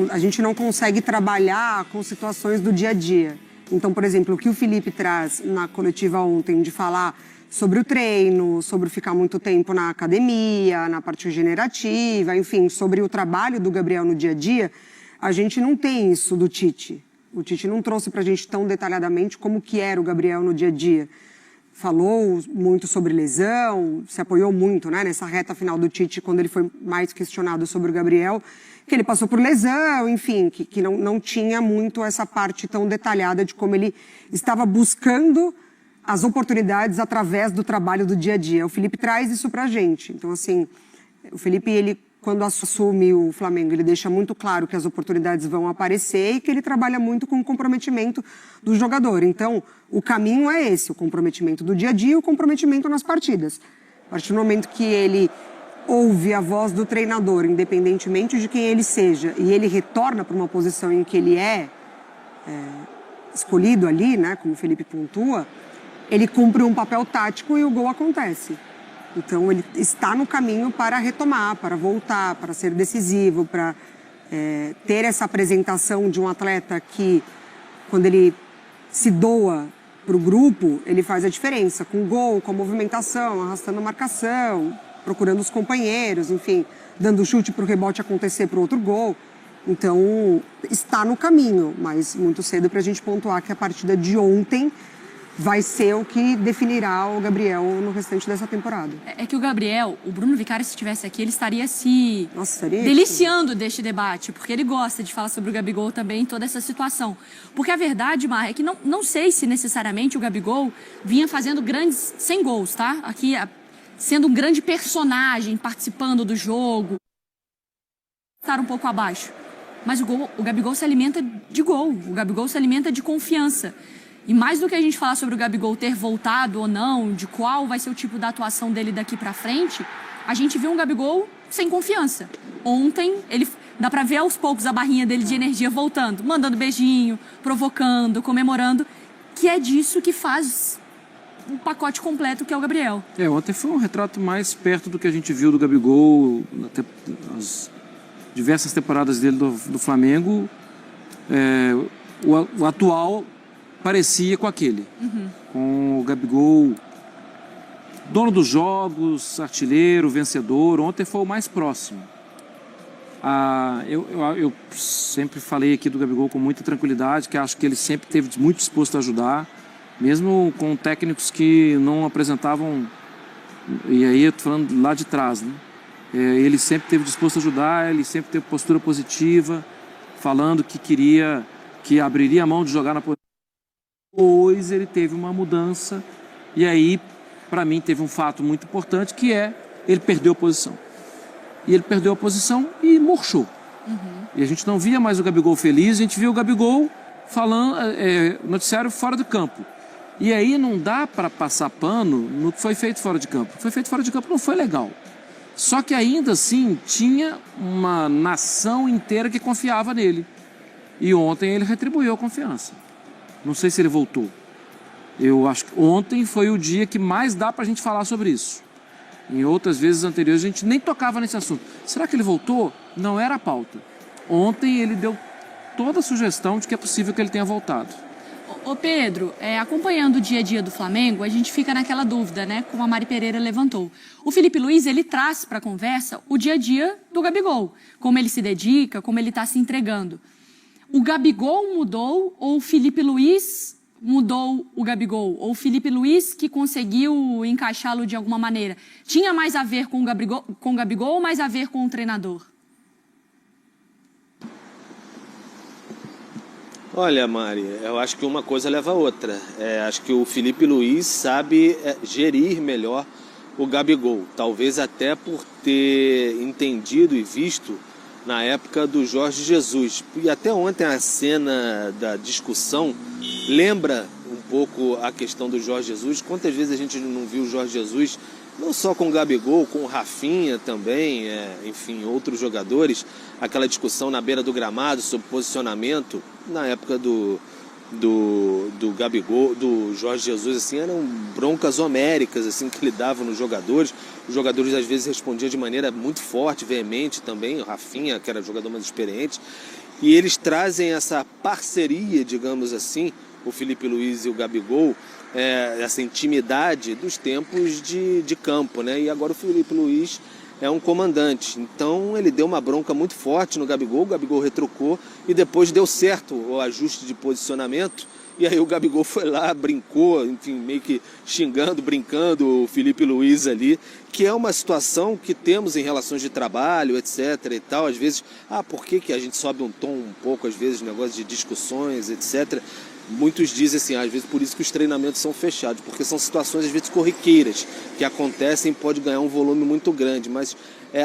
S16: a gente não consegue trabalhar com situações do dia a dia. Então, por exemplo, o que o Felipe traz na coletiva ontem de falar sobre o treino, sobre ficar muito tempo na academia, na parte regenerativa, enfim, sobre o trabalho do Gabriel no dia a dia, a gente não tem isso do Tite. O Tite não trouxe pra gente tão detalhadamente como que era o Gabriel no dia a dia. Falou muito sobre lesão, se apoiou muito, né, nessa reta final do Tite, quando ele foi mais questionado sobre o Gabriel, que ele passou por lesão, enfim, que não tinha muito essa parte tão detalhada de como ele estava buscando as oportunidades através do trabalho do dia a dia. O Felipe traz isso pra gente. Então, assim, o Felipe, ele, quando assume o Flamengo, ele deixa muito claro que as oportunidades vão aparecer e que ele trabalha muito com o comprometimento do jogador. Então, o caminho é esse, o comprometimento do dia a dia e o comprometimento nas partidas. A partir do momento que ele ouve a voz do treinador, independentemente de quem ele seja, e ele retorna para uma posição em que ele é escolhido ali, né, como o Felipe pontua, ele cumpre um papel tático e o gol acontece. Então, ele está no caminho para retomar, para voltar, para ser decisivo, para ter essa apresentação de um atleta que, quando ele se doa para o grupo, ele faz a diferença, com gol, com a movimentação, arrastando a marcação, procurando os companheiros, enfim, dando chute para o rebote acontecer para o outro gol. Então, está no caminho, mas muito cedo para a gente pontuar que a partida de ontem vai ser o que definirá o Gabriel no restante dessa temporada.
S10: É que o Gabriel, o Bruno Vicari, se estivesse aqui, ele estaria se deliciando deste debate, porque ele gosta de falar sobre o Gabigol também em toda essa situação. Porque a verdade, Mar, é que não sei se necessariamente o Gabigol vinha fazendo grandes 100 gols, tá? Aqui, sendo um grande personagem, participando do jogo. Estar um pouco abaixo. Mas o Gabigol se alimenta de gol, o Gabigol se alimenta de confiança. E mais do que a gente falar sobre o Gabigol ter voltado ou não, de qual vai ser o tipo da atuação dele daqui pra frente, a gente viu um Gabigol sem confiança. Ontem, dá pra ver aos poucos a barrinha dele de energia voltando, mandando beijinho, provocando, comemorando, que é disso que faz um pacote completo que é o Gabriel.
S17: Ontem foi um retrato mais perto do que a gente viu do Gabigol, as diversas temporadas dele do Flamengo. O atual parecia com aquele, com o Gabigol, dono dos jogos, artilheiro, vencedor. Ontem foi o mais próximo. Eu sempre falei aqui do Gabigol com muita tranquilidade, que acho que ele sempre esteve muito disposto a ajudar, mesmo com técnicos que não apresentavam, e aí eu tô falando lá de trás, né? Ele sempre esteve disposto a ajudar, ele sempre teve postura positiva, falando que queria, que abriria a mão de jogar na posição. Depois ele teve uma mudança, e aí, para mim, teve um fato muito importante, que é ele perdeu a posição. E ele perdeu a posição e murchou. E a gente não via mais o Gabigol feliz, a gente via o Gabigol falando, noticiário fora do campo. E aí não dá para passar pano no que foi feito fora de campo. O que foi feito fora de campo não foi legal. Só que ainda assim tinha uma nação inteira que confiava nele. E ontem ele retribuiu a confiança. Não sei se ele voltou. Eu acho que ontem foi o dia que mais dá para a gente falar sobre isso. Em outras vezes anteriores a gente nem tocava nesse assunto. Será que ele voltou? Não era a pauta. Ontem ele deu toda a sugestão de que é possível que ele tenha voltado.
S10: Ô Pedro, acompanhando o dia a dia do Flamengo, a gente fica naquela dúvida, né? Como a Mari Pereira levantou. O Felipe Luiz, ele traz para a conversa o dia a dia do Gabigol. Como ele se dedica, como ele está se entregando. O Gabigol mudou ou o Felipe Luiz mudou o Gabigol? Ou o Felipe Luiz que conseguiu encaixá-lo de alguma maneira? Tinha mais a ver com o Gabigol ou mais a ver com o treinador?
S11: Olha, Mari, eu acho que uma coisa leva a outra. Acho que o Felipe Luiz sabe gerir melhor o Gabigol. Talvez até por ter entendido e visto na época do Jorge Jesus. E até ontem a cena da discussão lembra um pouco a questão do Jorge Jesus. Quantas vezes a gente não viu o Jorge Jesus, não só com o Gabigol, com o Rafinha também, enfim, outros jogadores, aquela discussão na beira do gramado sobre posicionamento. Na época do Gabigol, do Jorge Jesus, assim, eram broncas homéricas assim, que ele dava nos jogadores. Os jogadores às vezes respondiam de maneira muito forte, veemente também, o Rafinha, que era jogador mais experiente. E eles trazem essa parceria, digamos assim, o Felipe Luiz e o Gabigol, essa intimidade dos tempos de campo, né? E agora o Felipe Luiz é um comandante. Então ele deu uma bronca muito forte no Gabigol, o Gabigol retrucou e depois deu certo o ajuste de posicionamento. E aí o Gabigol foi lá, brincou, enfim, meio que xingando, brincando o Felipe Luiz ali, que é uma situação que temos em relações de trabalho, etc. e tal. Às vezes, por que a gente sobe um tom um pouco, às vezes, negócio de discussões, etc. Muitos dizem assim, às vezes por isso que os treinamentos são fechados, porque são situações às vezes corriqueiras, que acontecem e pode ganhar um volume muito grande, mas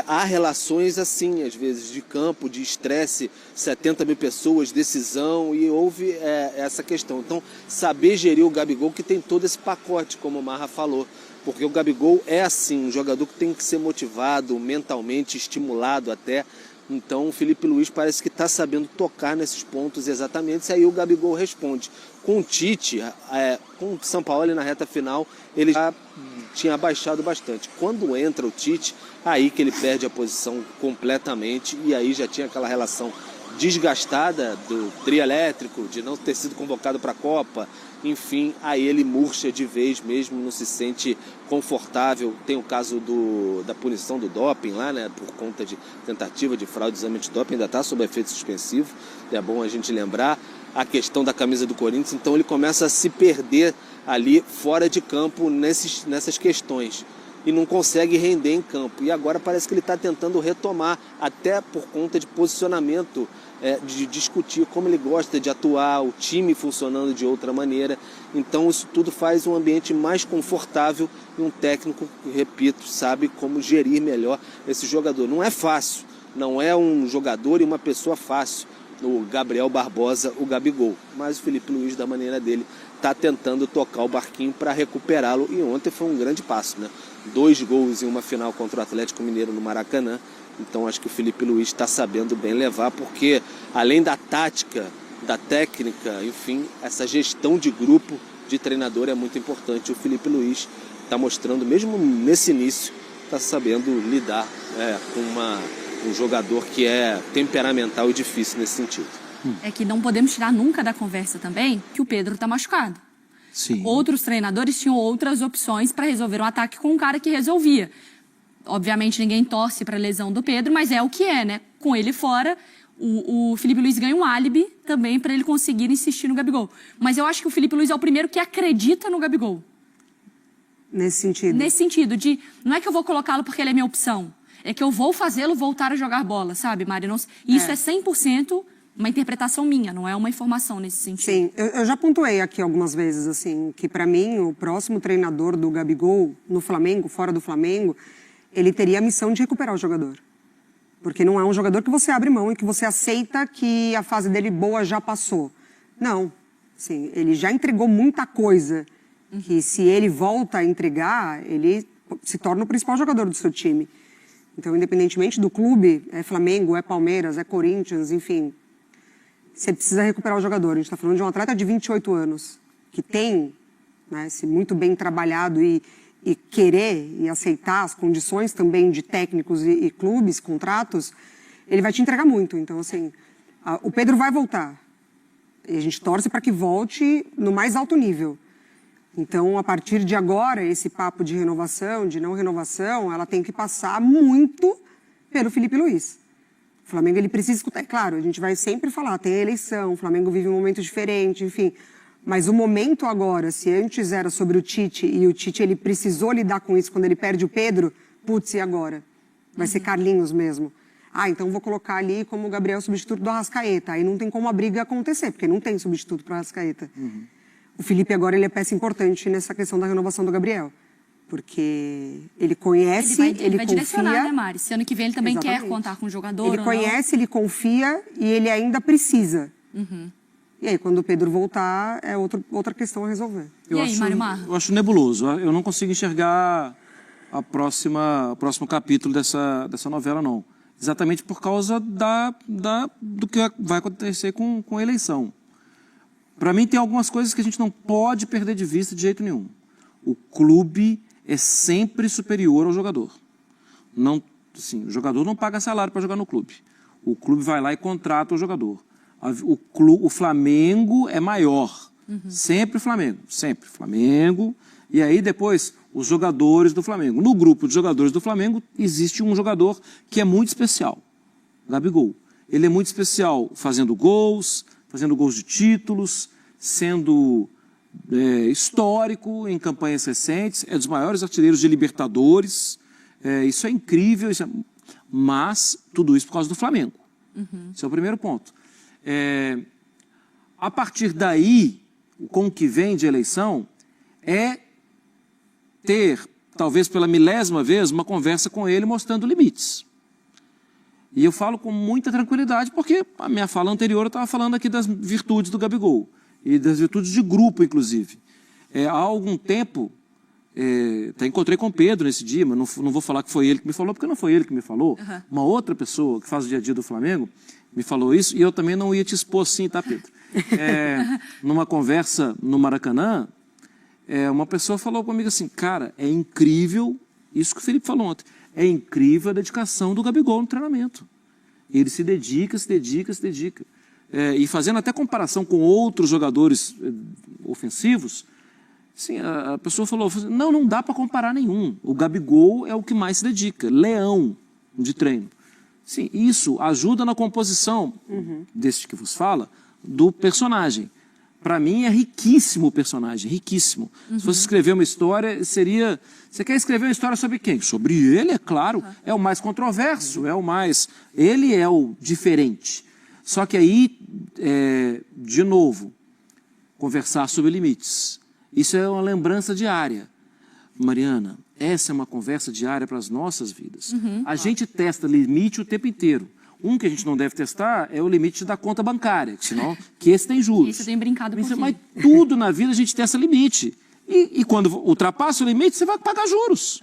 S11: há relações assim, às vezes, de campo, de estresse, 70 mil pessoas, decisão, e houve essa questão. Então, saber gerir o Gabigol, que tem todo esse pacote, como o Marra falou, porque o Gabigol é assim, um jogador que tem que ser motivado, mentalmente estimulado até. Então o Felipe Luiz parece que está sabendo tocar nesses pontos exatamente, e aí o Gabigol responde. Com o Tite, com o Sampaoli na reta final, ele já tinha abaixado bastante. Quando entra o Tite, aí que ele perde a posição completamente, e aí já tinha aquela relação desgastada do trio elétrico, de não ter sido convocado para a Copa, enfim, aí ele murcha de vez mesmo, não se sente confortável. Tem o caso da punição do doping lá, né, por conta de tentativa de fraude de exame antidoping, ainda está sob efeito suspensivo, é bom a gente lembrar. A questão da camisa do Corinthians, então ele começa a se perder ali fora de campo nessas questões e não consegue render em campo. E agora parece que ele está tentando retomar, até por conta de posicionamento, de discutir como ele gosta de atuar, o time funcionando de outra maneira. Então isso tudo faz um ambiente mais confortável e um técnico, repito, sabe como gerir melhor esse jogador. Não é fácil, não é um jogador e uma pessoa fácil, o Gabriel Barbosa, o Gabigol, mas o Felipe Luiz, da maneira dele, está tentando tocar o barquinho para recuperá-lo, e ontem foi um grande passo, né? 2 gols em uma final contra o Atlético Mineiro no Maracanã. Então acho que o Felipe Luiz está sabendo bem levar, porque além da tática, da técnica, enfim, essa gestão de grupo de treinador é muito importante. O Felipe Luiz está mostrando, mesmo nesse início, está sabendo lidar com um jogador que é temperamental e difícil nesse sentido.
S10: É que não podemos tirar nunca da conversa também que o Pedro está machucado.
S17: Sim.
S10: Outros treinadores tinham outras opções para resolver um ataque com um cara que resolvia. obviamente ninguém torce para a lesão do Pedro, mas é o que é, né? Com ele fora, o Felipe Luiz ganha um álibi também para ele conseguir insistir no Gabigol. Mas eu acho que o Felipe Luiz é o primeiro que acredita no Gabigol.
S16: Nesse sentido?
S10: Nesse sentido, de não é que eu vou colocá-lo porque ele é minha opção, é que eu vou fazê-lo voltar a jogar bola, sabe, Mari? Isso é 100% uma interpretação minha, não é uma informação nesse sentido.
S16: Sim, eu já pontuei aqui algumas vezes, assim, que para mim o próximo treinador do Gabigol no Flamengo, fora do Flamengo, ele teria a missão de recuperar o jogador. Porque não é um jogador que você abre mão e que você aceita que a fase dele boa já passou. Não, sim, ele já entregou muita coisa, que se ele volta a entregar, ele se torna o principal jogador do seu time. Então, independentemente do clube, é Flamengo, é Palmeiras, é Corinthians, enfim, você precisa recuperar o jogador. A gente está falando de um atleta de 28 anos, que tem, né, se muito bem trabalhado e querer e aceitar as condições também de técnicos e clubes, contratos, ele vai te entregar muito. Então, assim, o Pedro vai voltar. E a gente torce para que volte no mais alto nível. Então, a partir de agora, esse papo de renovação, de não renovação, ela tem que passar muito pelo Felipe Luiz. O Flamengo, ele precisa escutar. É claro, a gente vai sempre falar, tem a eleição, o Flamengo vive um momento diferente, enfim. Mas o momento agora, se antes era sobre o Tite, e o Tite, ele precisou lidar com isso quando ele perde o Pedro, putz, e agora? Vai ser Carlinhos mesmo. Então vou colocar ali como o Gabriel substituto do Arrascaeta. Aí não tem como a briga acontecer, porque não tem substituto para o Arrascaeta. O Felipe agora, ele é peça importante nessa questão da renovação do Gabriel. Porque ele conhece, ele
S10: vai
S16: confia...
S10: direcionar, né, Mari? Se ano que vem ele também
S16: Exatamente.
S10: quer contar com o jogador.
S16: Ele conhece, ele confia e ele ainda precisa. E aí, quando o Pedro voltar, é outra questão a resolver.
S10: E aí, Mário Mar?
S17: Eu acho nebuloso. Eu não consigo enxergar o próximo capítulo dessa novela, não. Exatamente por causa do que vai acontecer com a eleição. Para mim, tem algumas coisas que a gente não pode perder de vista de jeito nenhum. O clube é sempre superior ao jogador. Não, assim, o jogador não paga salário para jogar no clube. O clube vai lá e contrata o jogador. O Flamengo é maior. Sempre Flamengo. Sempre Flamengo. E aí depois os jogadores do Flamengo. No grupo de jogadores do Flamengo existe um jogador que é muito especial. Gabigol. Ele é muito especial fazendo gols de títulos, sendo histórico em campanhas recentes, é dos maiores artilheiros de Libertadores. Isso é incrível, mas tudo isso por causa do Flamengo. Esse é o primeiro ponto. A partir daí, com o que vem de eleição, é ter, talvez pela milésima vez, uma conversa com ele mostrando limites. E eu falo com muita tranquilidade, porque a minha fala anterior eu estava falando aqui das virtudes do Gabigol, e das virtudes de grupo, inclusive. Há algum tempo, até encontrei com o Pedro nesse dia, mas não vou falar que foi ele que me falou, porque não foi ele que me falou. Uma outra pessoa que faz o dia a dia do Flamengo me falou isso, e eu também não ia te expor assim, tá, Pedro? Numa conversa no Maracanã, uma pessoa falou comigo assim, cara, é incrível isso que o Felipe falou ontem. É incrível a dedicação do Gabigol no treinamento. Ele se dedica. E fazendo até comparação com outros jogadores ofensivos, assim, a pessoa falou, não dá para comparar nenhum. O Gabigol é o que mais se dedica, leão de treino. Sim, isso ajuda na composição, desse que vos fala, do personagem. Para mim é riquíssimo o personagem, riquíssimo. Se fosse escrever uma história, seria... Você quer escrever uma história sobre quem? Sobre ele, é claro. É o mais controverso, é o mais... Ele é o diferente. Só que aí, de novo, conversar sobre limites. Isso é uma lembrança diária. Mariana, essa é uma conversa diária para as nossas vidas. A gente testa limite o tempo inteiro. Um que a gente não deve testar é o limite da conta bancária, que esse tem juros.
S10: Isso eu tenho brincado com
S17: Mas tudo na vida a gente testa limite. E quando ultrapassa o limite, você vai pagar juros.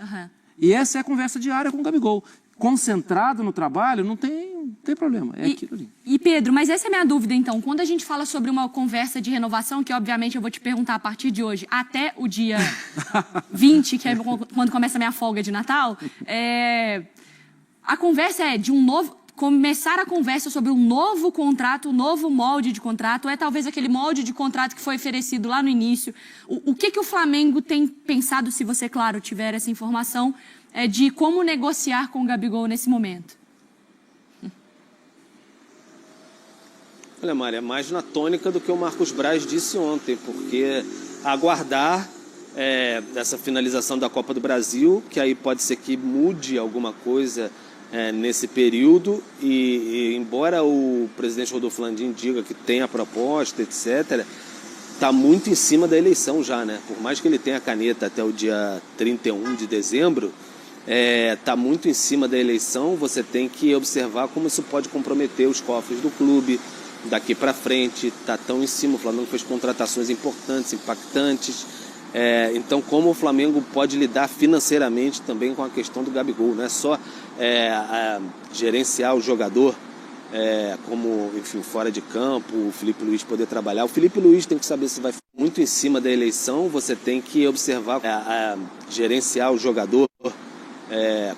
S17: E essa é a conversa diária com o Gabigol. Concentrado no trabalho, não tem problema. É aquilo ali.
S10: E Pedro, mas essa é a minha dúvida então. Quando a gente fala sobre uma conversa de renovação, que obviamente eu vou te perguntar a partir de hoje, até o dia 20, que é quando começa a minha folga de Natal, a conversa é de um novo... Começar a conversa sobre um novo contrato, um novo molde de contrato, é talvez aquele molde de contrato que foi oferecido lá no início. O que o Flamengo tem pensado, se você, claro, tiver essa informação, de como negociar com o Gabigol nesse momento?
S11: Olha, Mária, é mais na tônica do que o Marcos Braz disse ontem, porque aguardar essa finalização da Copa do Brasil, que aí pode ser que mude alguma coisa nesse período, e embora o presidente Rodolfo Landim diga que tem a proposta, etc., está muito em cima da eleição já, né? Por mais que ele tenha a caneta até o dia 31 de dezembro, está muito em cima da eleição. Você tem que observar como isso pode comprometer os cofres do clube daqui para frente. Está tão em cima, o Flamengo fez contratações importantes, impactantes. Então, como o Flamengo pode lidar financeiramente também com a questão do Gabigol, não é só gerenciar o jogador, como, enfim, fora de campo, o Filipe Luís poder trabalhar. O Filipe Luís tem que saber se vai muito em cima da eleição. Você tem que observar, gerenciar o jogador,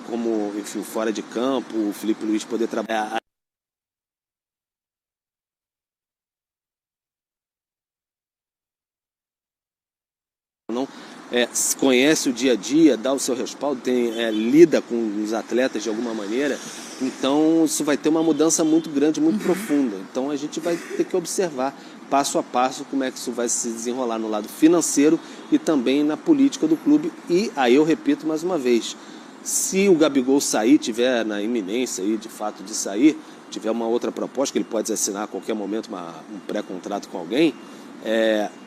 S11: como, enfim, fora de campo, o Filipe Luís poder trabalhar. Conhece o dia a dia, dá o seu respaldo, lida com os atletas de alguma maneira. Então isso vai ter uma mudança muito grande, muito profunda. Então a gente vai ter que observar passo a passo como é que isso vai se desenrolar no lado financeiro e também na política do clube. E aí eu repito mais uma vez, se o Gabigol sair, tiver na iminência aí, de fato de sair, tiver uma outra proposta, que ele pode assinar a qualquer momento um pré-contrato com alguém,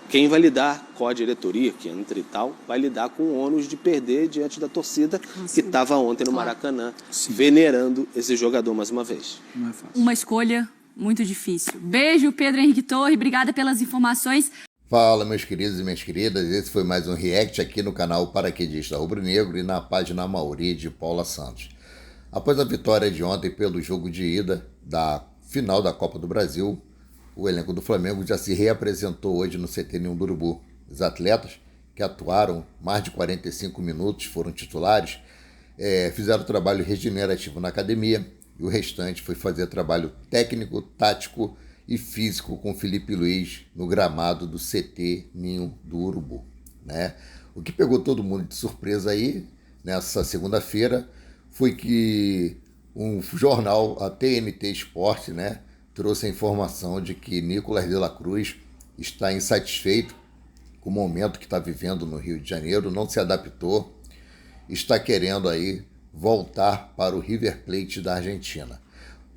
S11: quem vai lidar com a diretoria, que entra e tal, vai lidar com o ônus de perder diante da torcida que estava ontem no Maracanã, venerando esse jogador mais uma vez.
S10: Não é fácil. Uma escolha muito difícil. Beijo, Pedro Henrique Torre, obrigada pelas informações.
S18: Fala, meus queridos e minhas queridas, esse foi mais um react aqui no canal Paraquedista Rubro Negro e na página Amauri de Paula Santos. Após a vitória de ontem pelo jogo de ida da final da Copa do Brasil, o elenco do Flamengo já se reapresentou hoje no CT Ninho do Urubu. Os atletas que atuaram mais de 45 minutos, foram titulares, fizeram trabalho regenerativo na academia e o restante foi fazer trabalho técnico, tático e físico com Filipe Luís no gramado do CT Ninho do Urubu, né? O que pegou todo mundo de surpresa aí, nessa segunda-feira, foi que um jornal, a TNT Sport, né, trouxe a informação de que Nicolas de la Cruz está insatisfeito com o momento que está vivendo no Rio de Janeiro, não se adaptou, está querendo aí voltar para o River Plate da Argentina.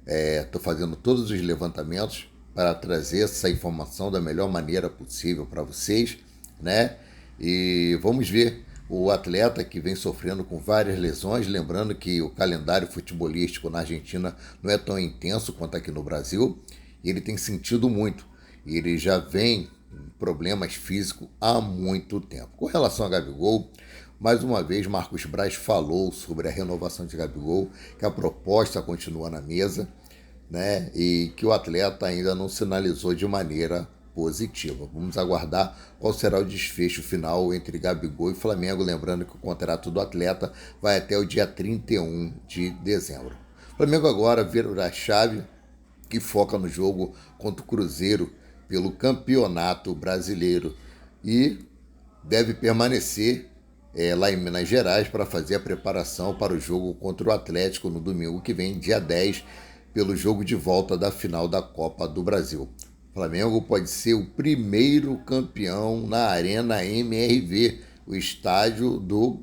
S18: Estou fazendo todos os levantamentos para trazer essa informação da melhor maneira possível para vocês, né? E vamos ver o atleta que vem sofrendo com várias lesões, lembrando que o calendário futebolístico na Argentina não é tão intenso quanto aqui no Brasil, e ele tem sentido muito, e ele já vem com problemas físicos há muito tempo. Com relação a Gabigol, mais uma vez Marcos Braz falou sobre a renovação de Gabigol, que a proposta continua na mesa, né, e que o atleta ainda não sinalizou de maneira positiva. Vamos aguardar qual será o desfecho final entre Gabigol e Flamengo, lembrando que o contrato do atleta vai até o dia 31 de dezembro. O Flamengo agora vira a chave e foca no jogo contra o Cruzeiro pelo Campeonato Brasileiro e deve permanecer lá em Minas Gerais para fazer a preparação para o jogo contra o Atlético no domingo que vem, dia 10, pelo jogo de volta da final da Copa do Brasil. O Flamengo pode ser o primeiro campeão na Arena MRV, o estádio do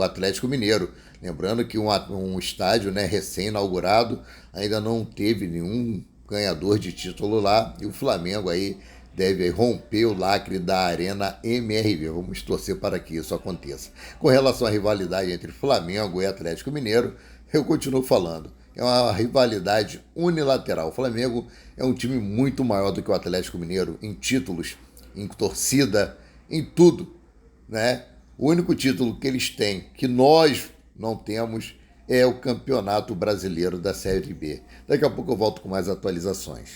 S18: Atlético Mineiro. Lembrando que um estádio, né, recém-inaugurado, ainda não teve nenhum ganhador de título lá, e o Flamengo aí deve romper o lacre da Arena MRV. Vamos torcer para que isso aconteça. Com relação à rivalidade entre Flamengo e Atlético Mineiro, eu continuo falando. É uma rivalidade unilateral. O Flamengo é um time muito maior do que o Atlético Mineiro em títulos, em torcida, em tudo, né? O único título que eles têm, que nós não temos, é o Campeonato Brasileiro da Série B. Daqui a pouco eu volto com mais atualizações.